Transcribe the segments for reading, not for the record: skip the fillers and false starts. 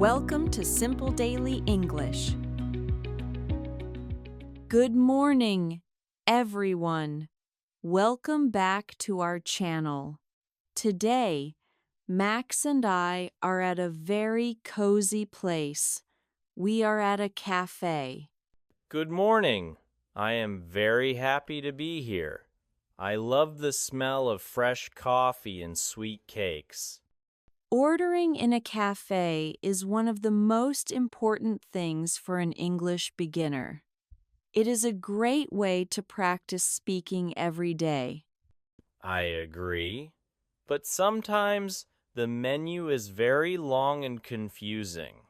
Welcome to Simple Daily English. Good morning, everyone. Welcome back to our channel. Today, Max and I are at a very cozy place. We are at a café. Good morning. I am very happy to be here. I love the smell of fresh coffee and sweet cakes. Ordering in a cafe is one of the most important things for an English beginner. It is a great way to practice speaking every day. I agree. But sometimes the menu is very long and confusing.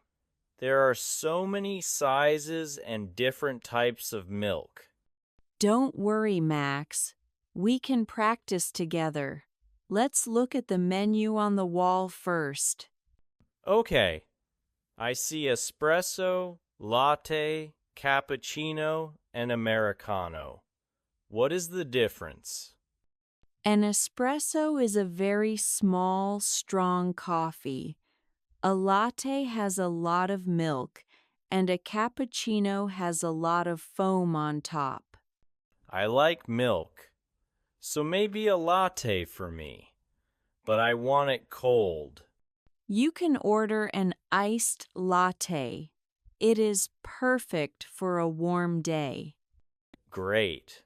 There are so many sizes and different types of milk. Don't worry, Max. We can practice together. Let's look at the menu on the wall first. Okay. I see espresso, latte, cappuccino, and americano. What is the difference? An espresso is a very small, strong coffee. A latte has a lot of milk, and a cappuccino has a lot of foam on top. I like milk, so maybe a latte for me, but I want it cold. You can order an iced latte. It is perfect for a warm day. Great.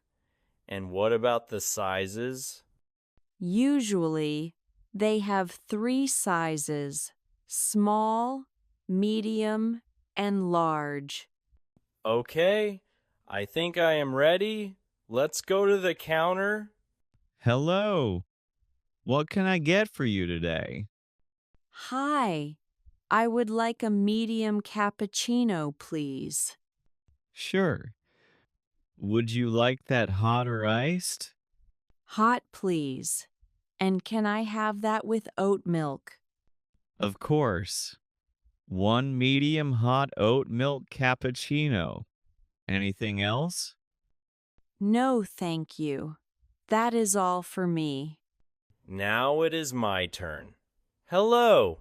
And what about the sizes? Usually, they have 3 sizes: small, medium, and large. Okay, I think I am ready. Let's go to the counter. Hello. What can I get for you today? Hi, I would like a medium cappuccino, please. Sure. Would you like that hot or iced? Hot, please. And can I have that with oat milk? Of course. One medium hot oat milk cappuccino. Anything else? No, thank you. That is all for me. Now it is my turn. Hello.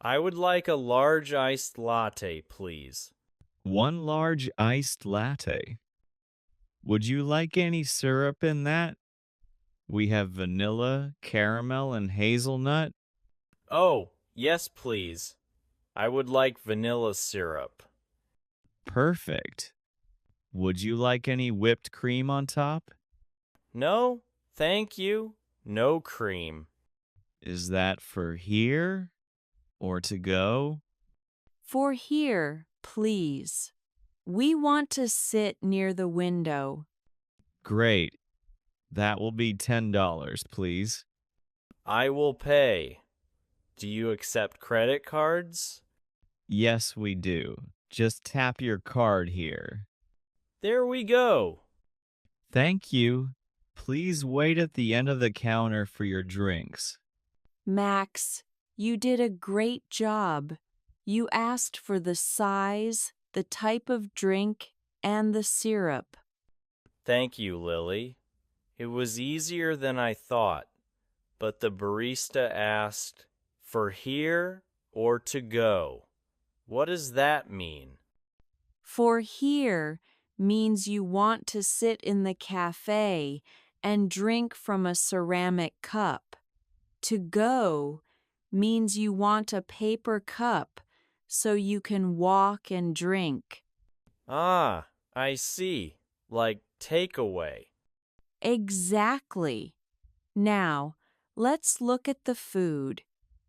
I would like a large iced latte, please. One large iced latte. Would you like any syrup in that? We have vanilla, caramel, and hazelnut. Oh, yes, please. I would like vanilla syrup. Perfect. Would you like any whipped cream on top? No, thank you. No cream. Is that for here or to go? For here, please. We want to sit near the window. Great. That will be $10, please. I will pay. Do you accept credit cards? Yes, we do. Just tap your card here. There we go. Thank you. Please wait at the end of the counter for your drinks. Max, you did a great job. You asked for the size, the type of drink, and the syrup. Thank you, Lily. It was easier than I thought, but the barista asked, for here or to go? What does that mean? For here means you want to sit in the cafe and drink from a ceramic cup. To go means you want a paper cup so you can walk and drink. Ah, I see. Like takeaway. Exactly. Now, let's look at the food.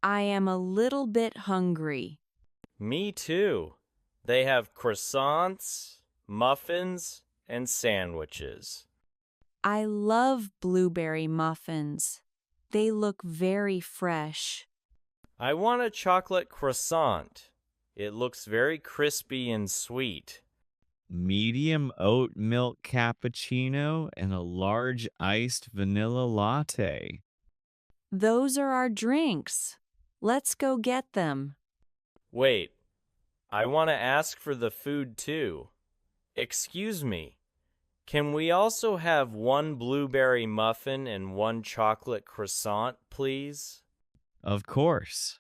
I am a little bit hungry. Me too. They have croissants, muffins, and sandwiches. I love blueberry muffins. They look very fresh. I want a chocolate croissant. It looks very crispy and sweet. Medium oat milk cappuccino and a large iced vanilla latte. Those are our drinks. Let's go get them. Wait, I want to ask for the food too. Excuse me, can we also have one blueberry muffin and one chocolate croissant, please? Of course.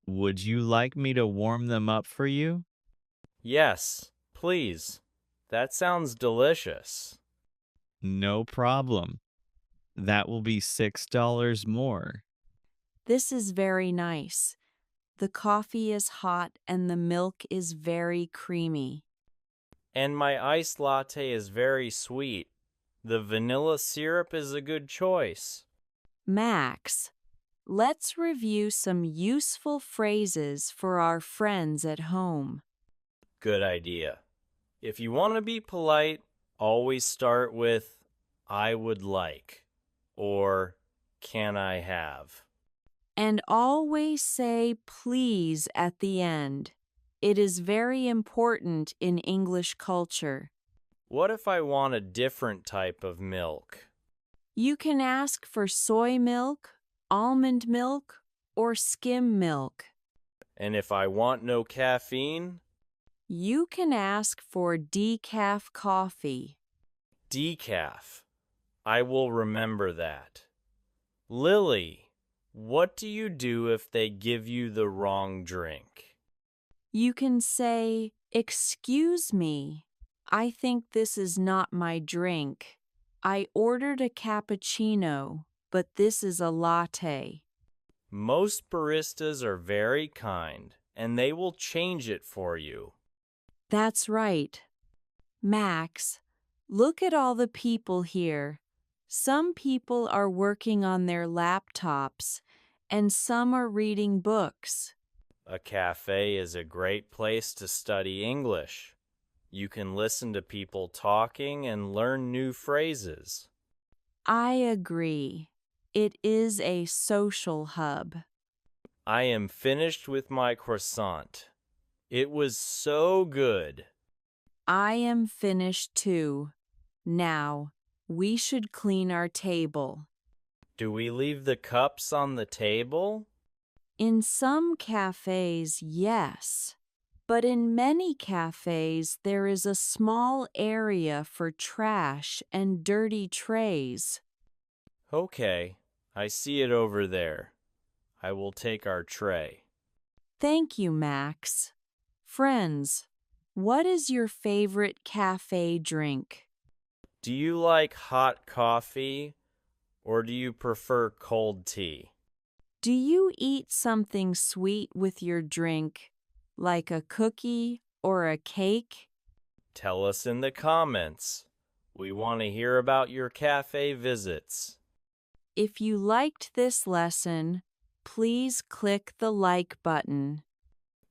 Would you like me to warm them up for you? Yes, please. That sounds delicious. No problem. That will be $6 more. This is very nice. The coffee is hot and the milk is very creamy. And my iced latte is very sweet. The vanilla syrup is a good choice. Max, let's review some useful phrases for our friends at home. Good idea. If you want to be polite, always start with I would like or can I have. And always say please at the end. It is very important in English culture. What if I want a different type of milk? You can ask for soy milk, almond milk, or skim milk. And if I want no caffeine? You can ask for decaf coffee. Decaf. I will remember that. Lily, what do you do if they give you the wrong drink? You can say, "Excuse me, I think this is not my drink. I ordered a cappuccino, but this is a latte." Most baristas are very kind, and they will change it for you. That's right. Max, look at all the people here. Some people are working on their laptops, and some are reading books. A cafe is a great place to study English. You can listen to people talking and learn new phrases. I agree. It is a social hub. I am finished with my croissant. It was so good. I am finished too. Now, we should clean our table. Do we leave the cups on the table? In some cafes, yes. But in many cafes, there is a small area for trash and dirty trays. Okay, I see it over there. I will take our tray. Thank you, Max. Friends, what is your favorite cafe drink? Do you like hot coffee or do you prefer cold tea? Do you eat something sweet with your drink, like a cookie or a cake? Tell us in the comments. We want to hear about your cafe visits. If you liked this lesson, please click the like button.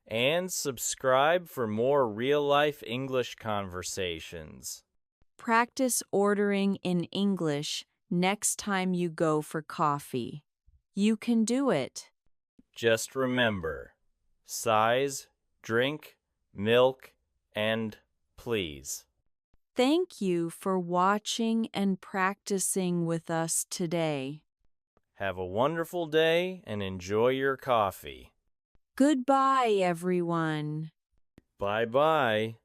And subscribe for more real-life English conversations. Practice ordering in English next time you go for coffee. You can do it. Just remember, size, drink, milk, and please. Thank you for watching and practicing with us today. Have a wonderful day and enjoy your coffee. Goodbye, everyone. Bye-bye.